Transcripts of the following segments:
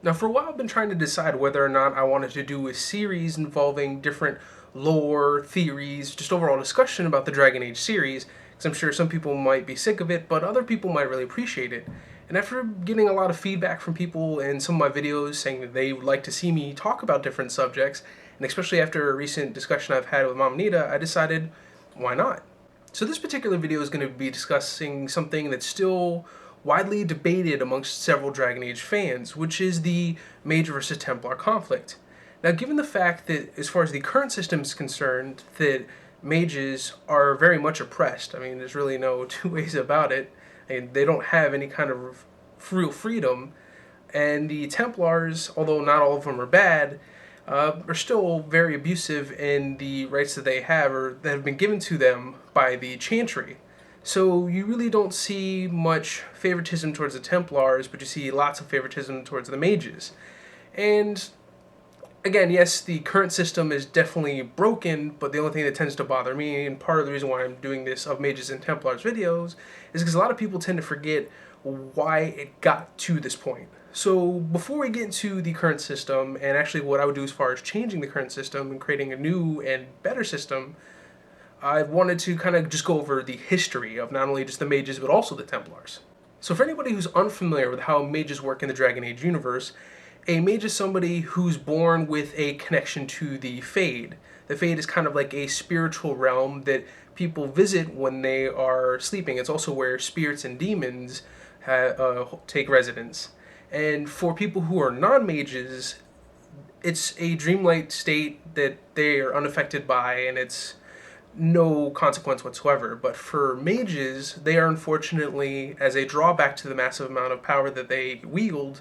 Now, for a while I've been trying to decide whether or not I wanted to do a series involving different lore, theories, just overall discussion about the Dragon Age series, because I'm sure some people might be sick of it, but other people might really appreciate it. And after getting a lot of feedback from people in some of my videos saying that they would like to see me talk about different subjects, and especially after a recent discussion I've had with Mom Nita, I decided, why not? So this particular video is going to be discussing something that's still widely debated amongst several Dragon Age fans, which is the Mage versus Templar conflict. Now, given the fact that, as far as the current system is concerned, that mages are very much oppressed, I mean, there's really no two ways about it, and they don't have any kind of real freedom, and the Templars, although not all of them are bad, are still very abusive in the rights that they have, or that have been given to them by the Chantry. So you really don't see much favoritism towards the Templars, but you see lots of favoritism towards the mages. And again, yes, the current system is definitely broken, but the only thing that tends to bother me, and part of the reason why I'm doing this of Mages and Templars videos, is because a lot of people tend to forget why it got to this point. So before we get into the current system, and actually what I would do as far as changing the current system and creating a new and better system, I wanted to kind of just go over the history of not only just the mages, but also the Templars. So for anybody who's unfamiliar with how mages work in the Dragon Age universe, a mage is somebody who's born with a connection to the Fade. The Fade is kind of like a spiritual realm that people visit when they are sleeping. It's also where spirits and demons take residence. And for people who are non-mages, it's a dreamlike state that they are unaffected by, and it's no consequence whatsoever. But for mages, they are unfortunately, as a drawback to the massive amount of power that they wield,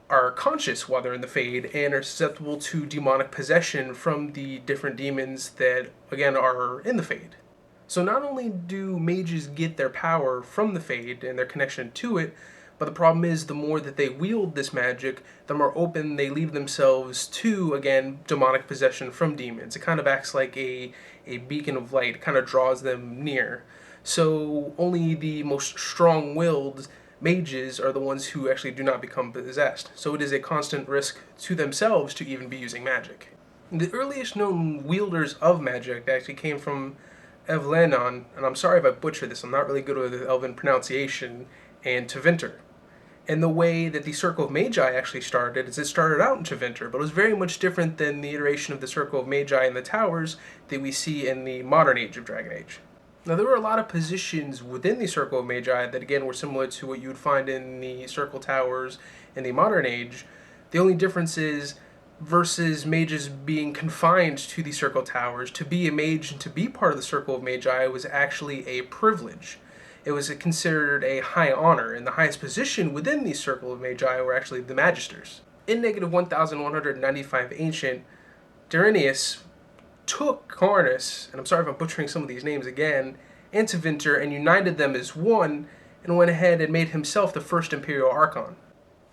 are conscious while they're in the Fade and are susceptible to demonic possession from the different demons that, again, are in the Fade. So not only do mages get their power from the Fade and their connection to it, but the problem is the more that they wield this magic, the more open they leave themselves to, again, demonic possession from demons. It kind of acts like a beacon of light. It kind of draws them near. So only the most strong-willed mages are the ones who actually do not become possessed. So it is a constant risk to themselves to even be using magic. The earliest known wielders of magic actually came from Evlenon, and I'm sorry if I butcher this, I'm not really good with Elven pronunciation, and Tevinter. And the way that the Circle of Magi actually started is it started out in Tevinter, but it was very much different than the iteration of the Circle of Magi in the Towers that we see in the modern age of Dragon Age. Now, there were a lot of positions within the Circle of Magi that, again, were similar to what you would find in the Circle Towers in the modern age. The only difference is, versus mages being confined to the Circle Towers, to be a mage and to be part of the Circle of Magi was actually a privilege. It was considered a high honor, and the highest position within the Circle of Magi were actually the Magisters. In negative 1195 Ancient, Darinius took Karnas, and I'm sorry if I'm butchering some of these names again, and Tevinter, and united them as one, and went ahead and made himself the first Imperial Archon.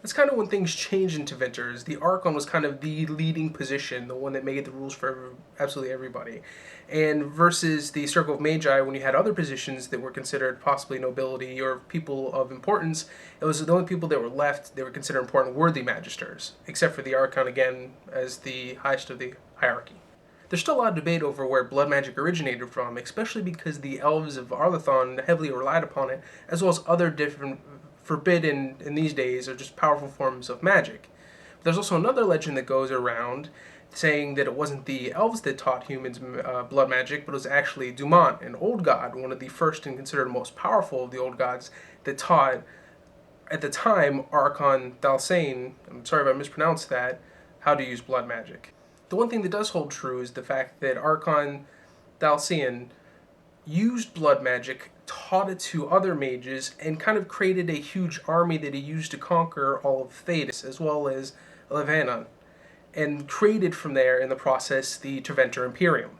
That's kind of when things changed in Tevinter, is the Archon was kind of the leading position, the one that made the rules for absolutely everybody. And versus the Circle of Magi, when you had other positions that were considered possibly nobility or people of importance, it was the only people that were left that were considered important were the Magisters, except for the Archon, again, as the highest of the hierarchy. There's still a lot of debate over where blood magic originated from, especially because the elves of Arlathon heavily relied upon it, as well as other different forbidden, in these days, are just powerful forms of magic. But there's also another legend that goes around saying that it wasn't the elves that taught humans blood magic, but it was actually Dumont, an old god, one of the first and considered most powerful of the old gods, that taught, at the time, Archon Thalsane, I'm sorry if I mispronounced that, how to use blood magic. The one thing that does hold true is the fact that Archon Thalsane used blood magic, taught it to other mages, and kind of created a huge army that he used to conquer all of Thedas, as well as Levanon, and created from there, in the process, the Tevinter Imperium.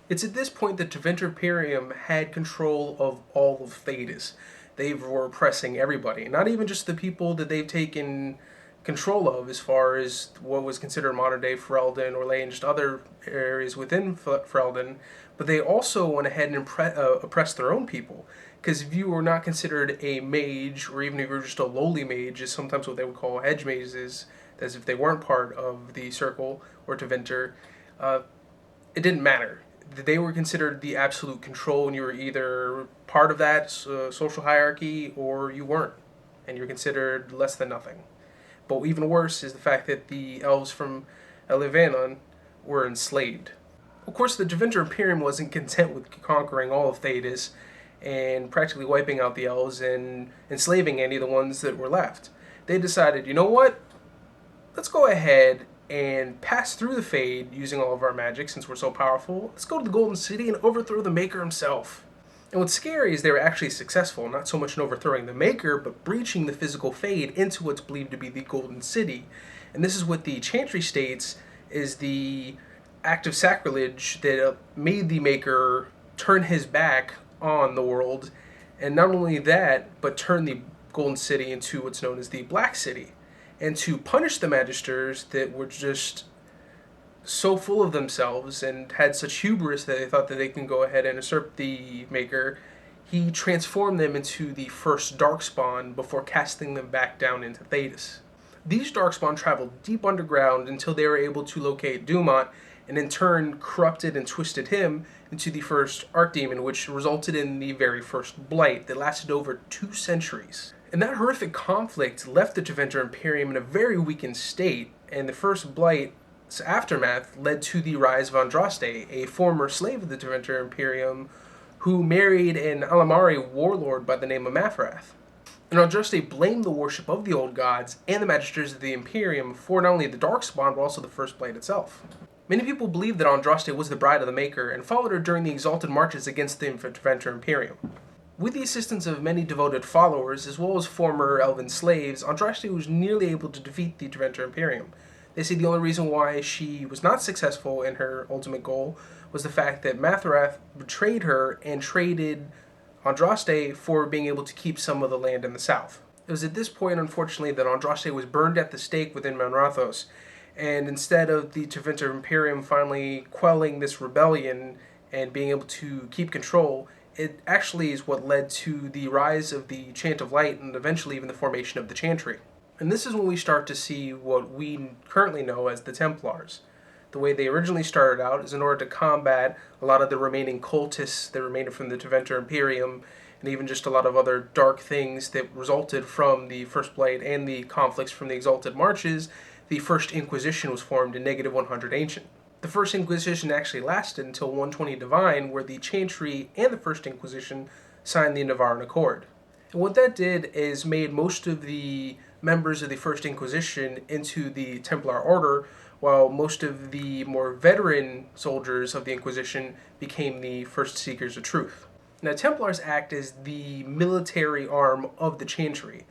It's at this point that Tevinter Imperium had control of all of Thedas. They were oppressing everybody, not even just the people that they've taken control of as far as what was considered modern-day Ferelden or Ley and just other areas within Ferelden, but but they also went ahead and oppressed their own people. Because if you were not considered a mage, or even if you were just a lowly mage, is sometimes what they would call hedge mages, as if they weren't part of the circle or Tevinter, it didn't matter. They were considered the absolute control, and you were either part of that social hierarchy or you weren't, and you're considered less than nothing. But even worse is the fact that the elves from Elevanon were enslaved. Of course, the Tevinter Imperium wasn't content with conquering all of Thedas and practically wiping out the elves and enslaving any of the ones that were left. They decided, you know what? Let's go ahead and pass through the Fade using all of our magic since we're so powerful. Let's go to the Golden City and overthrow the Maker himself. And what's scary is they were actually successful, not so much in overthrowing the Maker, but breaching the physical Fade into what's believed to be the Golden City. And this is what the Chantry states is the act of sacrilege that made the Maker turn his back on the world, and not only that, but turn the Golden City into what's known as the Black City, and to punish the Magisters that were just so full of themselves and had such hubris that they thought that they can go ahead and usurp the Maker. He transformed them into the first Darkspawn before casting them back down into Thedas. These Darkspawn traveled deep underground until they were able to locate Dumont, and in turn corrupted and twisted him into the first Archdemon, which resulted in the very first Blight that lasted over 2 centuries. And that horrific conflict left the Tevinter Imperium in a very weakened state, and the first Blight's aftermath led to the rise of Andraste, a former slave of the Tevinter Imperium, who married an Alamari warlord by the name of Maferath. And Andraste blamed the worship of the old gods and the Magisters of the Imperium for not only the Darkspawn, but also the first Blight itself. Many people believe that Andraste was the bride of the Maker and followed her during the Exalted Marches against the Tevinter Imperium. With the assistance of many devoted followers, as well as former elven slaves, Andraste was nearly able to defeat the Tevinter Imperium. They say the only reason why she was not successful in her ultimate goal was the fact that Maferath betrayed her and traded Andraste for being able to keep some of the land in the south. It was at this point, unfortunately, that Andraste was burned at the stake within Mount Rathos, and instead of the Tevinter Imperium finally quelling this rebellion and being able to keep control, it actually is what led to the rise of the Chant of Light and eventually even the formation of the Chantry. And this is when we start to see what we currently know as the Templars. The way they originally started out is in order to combat a lot of the remaining cultists that remained from the Tevinter Imperium, and even just a lot of other dark things that resulted from the First Blight and the conflicts from the Exalted Marches. The First Inquisition was formed in -100 Ancient. The First Inquisition actually lasted until 120 Divine, where the Chantry and the First Inquisition signed the Navarran Accord. And what that did is made most of the members of the First Inquisition into the Templar Order, while most of the more veteran soldiers of the Inquisition became the First Seekers of Truth. Now, Templars act as the military arm of the Chantry.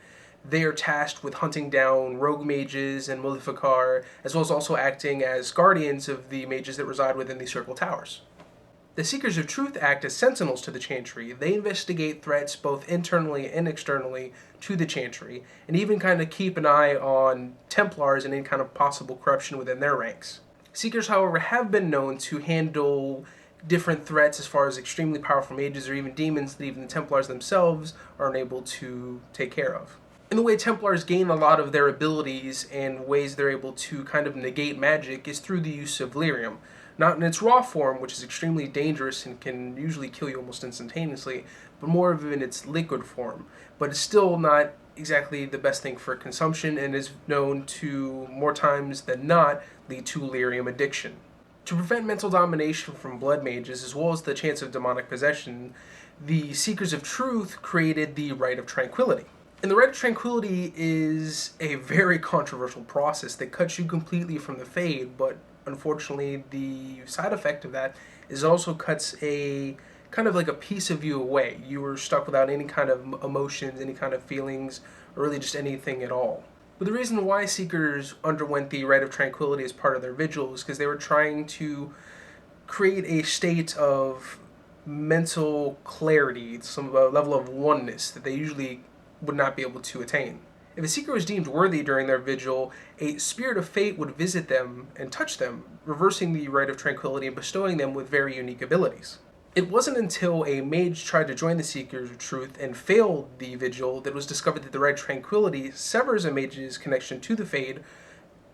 They are tasked with hunting down rogue mages and Maleficar, as well as also acting as guardians of the mages that reside within the Circle Towers. The Seekers of Truth act as sentinels to the Chantry. They investigate threats both internally and externally to the Chantry, and even kind of keep an eye on Templars and any kind of possible corruption within their ranks. Seekers, however, have been known to handle different threats as far as extremely powerful mages or even demons that even the Templars themselves are unable to take care of. And the way Templars gain a lot of their abilities and ways they're able to kind of negate magic is through the use of Lyrium. Not in its raw form, which is extremely dangerous and can usually kill you almost instantaneously, but more of in its liquid form. But it's still not exactly the best thing for consumption and is known to, more times than not, lead to Lyrium addiction. To prevent mental domination from blood mages, as well as the chance of demonic possession, the Seekers of Truth created the Rite of Tranquility. And the Rite of Tranquility is a very controversial process that cuts you completely from the Fade, but unfortunately the side effect of that is also cuts a kind of like a piece of you away. You are stuck without any kind of emotions, any kind of feelings, or really just anything at all. But the reason why Seekers underwent the Rite of Tranquility as part of their vigil is because they were trying to create a state of mental clarity, some level of oneness that they usually would not be able to attain. If a Seeker was deemed worthy during their vigil, a Spirit of Fate would visit them and touch them, reversing the Rite of Tranquility and bestowing them with very unique abilities. It wasn't until a mage tried to join the Seekers of Truth and failed the vigil that it was discovered that the Rite of Tranquility severs a mage's connection to the Fade,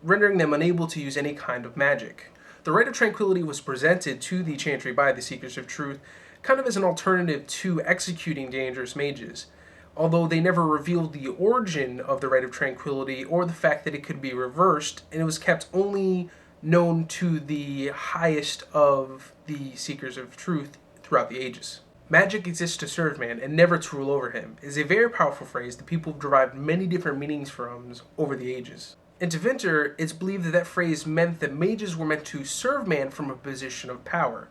rendering them unable to use any kind of magic. The Rite of Tranquility was presented to the Chantry by the Seekers of Truth kind of as an alternative to executing dangerous mages, although they never revealed the origin of the Rite of Tranquility or the fact that it could be reversed, and it was kept only known to the highest of the Seekers of Truth throughout the ages. Magic exists to serve man and never to rule over him is a very powerful phrase that people have derived many different meanings from over the ages. In Tevinter, it's believed that that phrase meant that mages were meant to serve man from a position of power,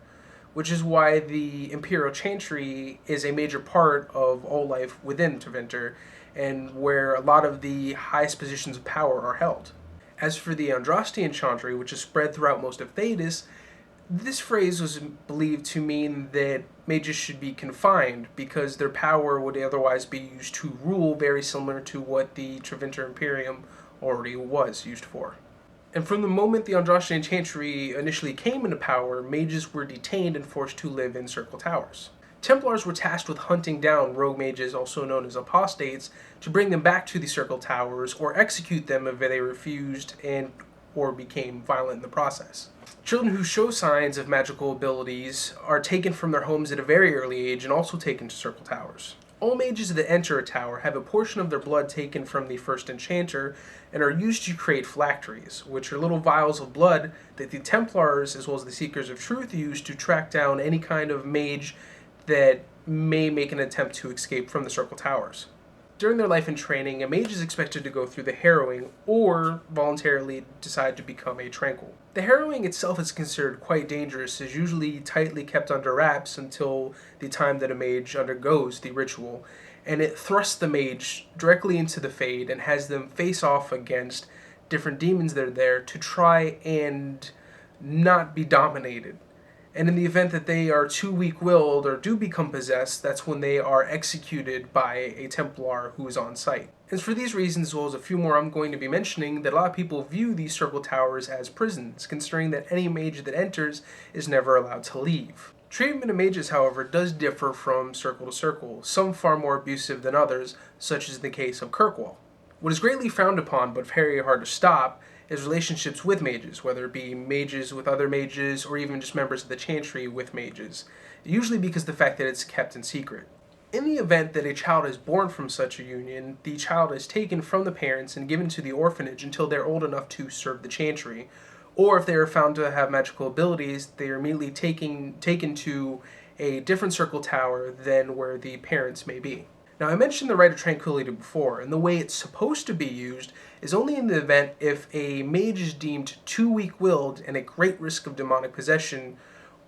which is why the Imperial Chantry is a major part of all life within Tevinter, and where a lot of the highest positions of power are held. As for the Andraste Chantry, which is spread throughout most of Thedas, this phrase was believed to mean that mages should be confined because their power would otherwise be used to rule, very similar to what the Tevinter Imperium already was used for. And from the moment the Andraste Chantry initially came into power, mages were detained and forced to live in circle towers. Templars were tasked with hunting down rogue mages, also known as apostates, to bring them back to the circle towers or execute them if they refused and or became violent in the process. Children who show signs of magical abilities are taken from their homes at a very early age and also taken to circle towers. All mages that enter a tower have a portion of their blood taken from the first enchanter and are used to create phylacteries, which are little vials of blood that the Templars as well as the Seekers of Truth use to track down any kind of mage that may make an attempt to escape from the circle towers. During their life in training, a mage is expected to go through the Harrowing or voluntarily decide to become a Tranquil. The Harrowing itself is considered quite dangerous, is usually tightly kept under wraps until the time that a mage undergoes the ritual, and it thrusts the mage directly into the Fade and has them face off against different demons that are there to try and not be dominated. And in the event that they are too weak-willed or do become possessed, that's when they are executed by a Templar who is on site. It's for these reasons, as well as a few more I'm going to be mentioning, that a lot of people view these circle towers as prisons, considering that any mage that enters is never allowed to leave. Treatment of mages, however, does differ from circle to circle, some far more abusive than others, such as the case of Kirkwall. What is greatly frowned upon, but very hard to stop, is relationships with mages, whether it be mages with other mages or even just members of the Chantry with mages, usually because of the fact that it's kept in secret. In the event that a child is born from such a union, the child is taken from the parents and given to the orphanage until they're old enough to serve the Chantry, or if they are found to have magical abilities, they are immediately taken to a different circle tower than where the parents may be. Now, I mentioned the Rite of Tranquility before, and the way it's supposed to be used is only in the event if a mage is deemed too weak-willed and at great risk of demonic possession,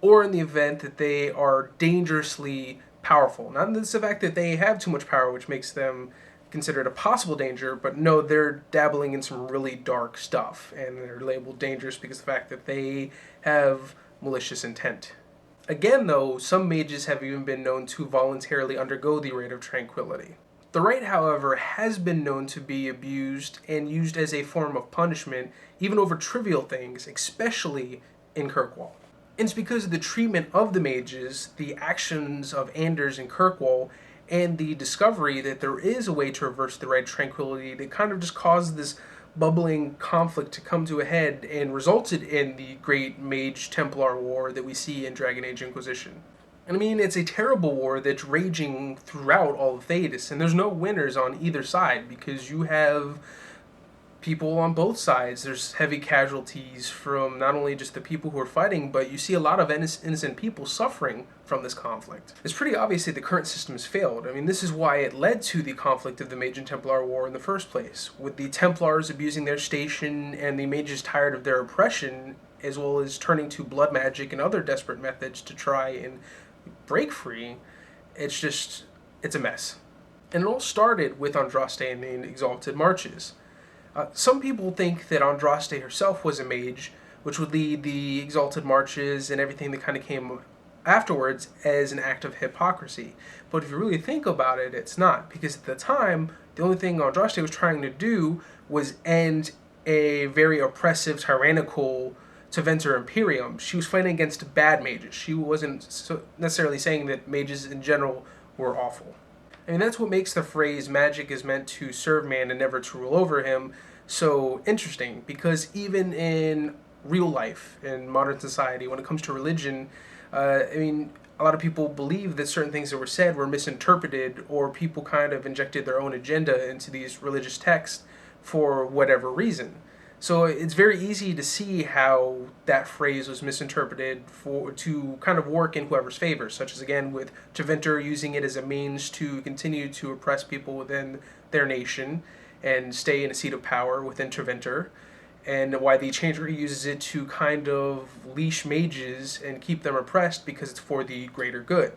or in the event that they are dangerously powerful. Not in the fact that they have too much power, which makes them considered a possible danger, but no, they're dabbling in some really dark stuff, and they're labeled dangerous because of the fact that they have malicious intent. Again, though, some mages have even been known to voluntarily undergo the Rite of Tranquility. The rite, however, has been known to be abused and used as a form of punishment, even over trivial things, especially in Kirkwall. And it's because of the treatment of the mages, the actions of Anders and Kirkwall, and the discovery that there is a way to reverse the Rite of Tranquility that kind of just caused this bubbling conflict to come to a head and resulted in the great Mage Templar War that we see in Dragon Age Inquisition. And I mean, it's a terrible war that's raging throughout all of Thedas, and there's no winners on either side because you have people on both sides. There's heavy casualties from not only just the people who are fighting, but you see a lot of innocent people suffering from this conflict. It's pretty obvious that the current system has failed. I mean, this is why it led to the conflict of the Mage and Templar War in the first place, with the Templars abusing their station and the mages tired of their oppression, as well as turning to blood magic and other desperate methods to try and break free. It's a mess. And it all started with Andraste and the Exalted Marches. Some people think that Andraste herself was a mage, which would lead the Exalted Marches and everything that kind of came afterwards as an act of hypocrisy. But if you really think about it, it's not. Because at the time, the only thing Andraste was trying to do was end a very oppressive, tyrannical Tevinter Imperium, she was fighting against bad mages. She wasn't necessarily saying that mages in general were awful. I mean, that's what makes the phrase magic is meant to serve man and never to rule over him so interesting, because even in real life, in modern society, when it comes to religion, I mean, a lot of people believe that certain things that were said were misinterpreted, or people kind of injected their own agenda into these religious texts for whatever reason. So it's very easy to see how that phrase was misinterpreted to kind of work in whoever's favor, such as again with Tevinter using it as a means to continue to oppress people within their nation and stay in a seat of power within Tevinter, and why the Chantry uses it to kind of leash mages and keep them oppressed because it's for the greater good.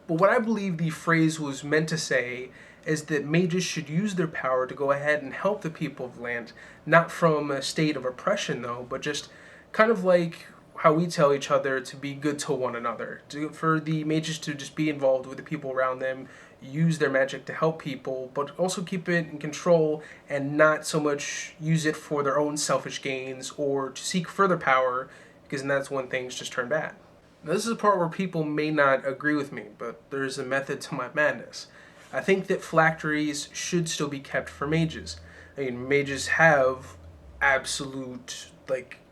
But what I believe the phrase was meant to say is that mages should use their power to go ahead and help the people of the land, not from a state of oppression though, but just kind of like how we tell each other to be good to one another, for the mages to just be involved with the people around them, use their magic to help people, but also keep it in control and not so much use it for their own selfish gains or to seek further power, because that's when things just turn bad. Now, this is a part where people may not agree with me, but there's a method to my madness. I think that phylacteries should still be kept for mages. I mean, mages have absolute,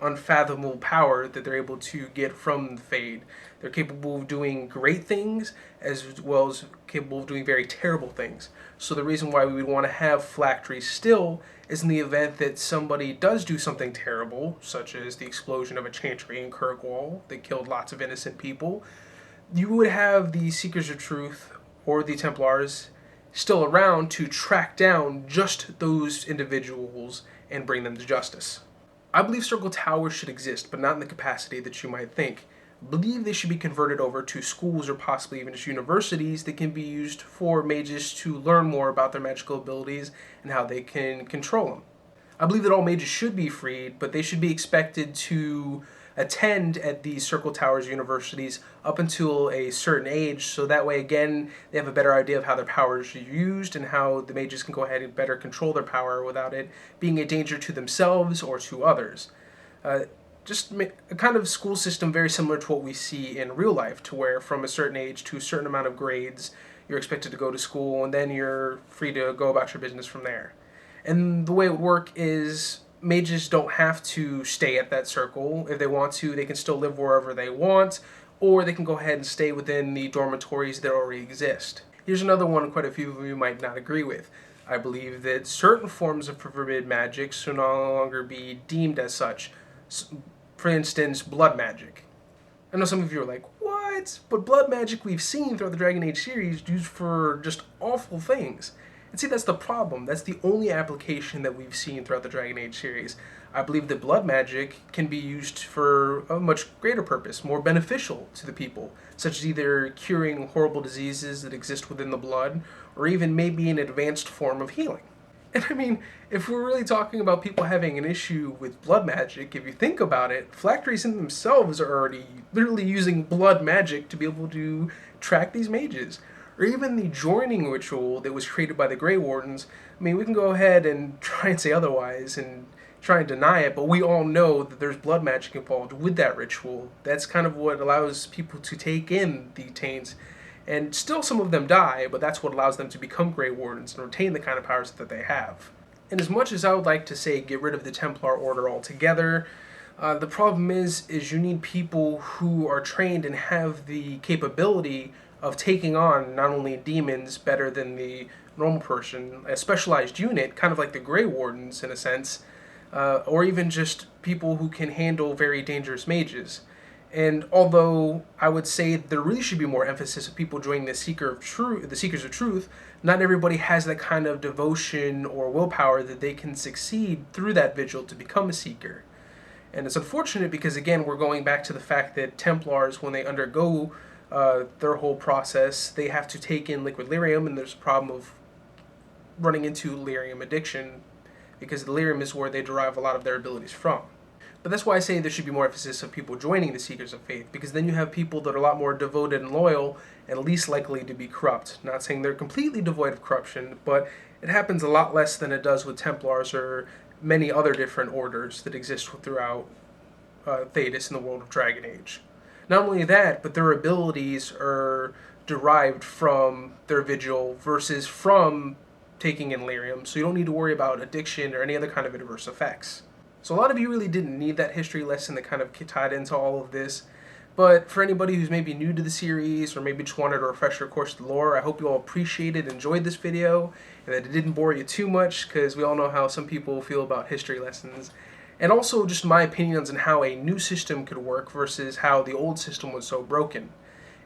unfathomable power that they're able to get from the Fade. They're capable of doing great things as well as capable of doing very terrible things. So the reason why we would want to have phylacteries still is in the event that somebody does do something terrible, such as the explosion of a Chantry in Kirkwall that killed lots of innocent people, you would have the Seekers of Truth or the Templars still around to track down just those individuals and bring them to justice. I believe circle towers should exist, but not in the capacity that you might think. I believe they should be converted over to schools or possibly even just universities that can be used for mages to learn more about their magical abilities and how they can control them. I believe that all mages should be freed, but they should be expected to attend at these circle towers universities up until a certain age, so that way again they have a better idea of how their powers are used and how the mages can go ahead and better control their power without it being a danger to themselves or to others. Just a kind of school system very similar to what we see in real life, to where from a certain age to a certain amount of grades you're expected to go to school and then you're free to go about your business from there. And the way it would work is mages don't have to stay at that circle. If they want to, they can still live wherever they want, or they can go ahead and stay within the dormitories that already exist. Here's another one quite a few of you might not agree with. I believe that certain forms of forbidden magic should no longer be deemed as such. For instance, blood magic. I know some of you are like, what? But blood magic we've seen throughout the Dragon Age series used for just awful things. And see, that's the problem. That's the only application that we've seen throughout the Dragon Age series. I believe that blood magic can be used for a much greater purpose, more beneficial to the people, such as either curing horrible diseases that exist within the blood, or even maybe an advanced form of healing. And I mean, if we're really talking about people having an issue with blood magic, if you think about it, phylacteries in themselves are already literally using blood magic to be able to track these mages. Or even the joining ritual that was created by the Grey Wardens. I mean, we can go ahead and try and say otherwise and try and deny it, but we all know that there's blood magic involved with that ritual. That's kind of what allows people to take in the taints. And still some of them die, but that's what allows them to become Grey Wardens and retain the kind of powers that they have. And as much as I would like to say get rid of the Templar Order altogether, the problem is you need people who are trained and have the capability of taking on not only demons better than the normal person, a specialized unit, kind of like the Grey Wardens in a sense, or even just people who can handle very dangerous mages. And although I would say there really should be more emphasis of people joining the Seekers of Truth, not everybody has that kind of devotion or willpower that they can succeed through that vigil to become a Seeker. And it's unfortunate because, again, we're going back to the fact that Templars, when they undergo their whole process, they have to take in liquid lyrium, and there's a problem of running into lyrium addiction because the lyrium is where they derive a lot of their abilities from. But that's why I say there should be more emphasis of people joining the Seekers of Faith, because then you have people that are a lot more devoted and loyal and least likely to be corrupt. Not saying they're completely devoid of corruption, but it happens a lot less than it does with Templars or many other different orders that exist throughout Thedas in the world of Dragon Age. Not only that, but their abilities are derived from their vigil versus from taking in Lyrium, so you don't need to worry about addiction or any other kind of adverse effects. So a lot of you really didn't need that history lesson that kind of tied into all of this. But for anybody who's maybe new to the series or maybe just wanted a refresher course of the lore, I hope you all appreciated, enjoyed this video, and that it didn't bore you too much, because we all know how some people feel about history lessons. And also just my opinions on how a new system could work versus how the old system was so broken.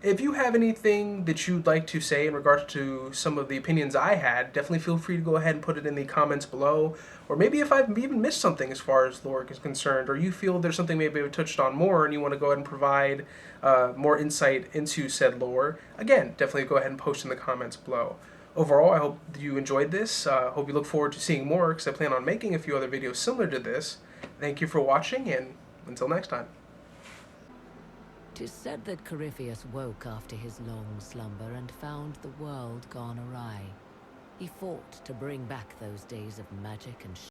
If you have anything that you'd like to say in regards to some of the opinions I had, definitely feel free to go ahead and put it in the comments below. Or maybe if I've even missed something as far as lore is concerned, or you feel there's something maybe I've touched on more and you want to go ahead and provide more insight into said lore, again, definitely go ahead and post in the comments below. Overall, I hope you enjoyed this. Hope you look forward to seeing more, because I plan on making a few other videos similar to this. Thank you for watching, and until next time. 'Tis said that Corypheus woke after his long slumber and found the world gone awry. He fought to bring back those days of magic and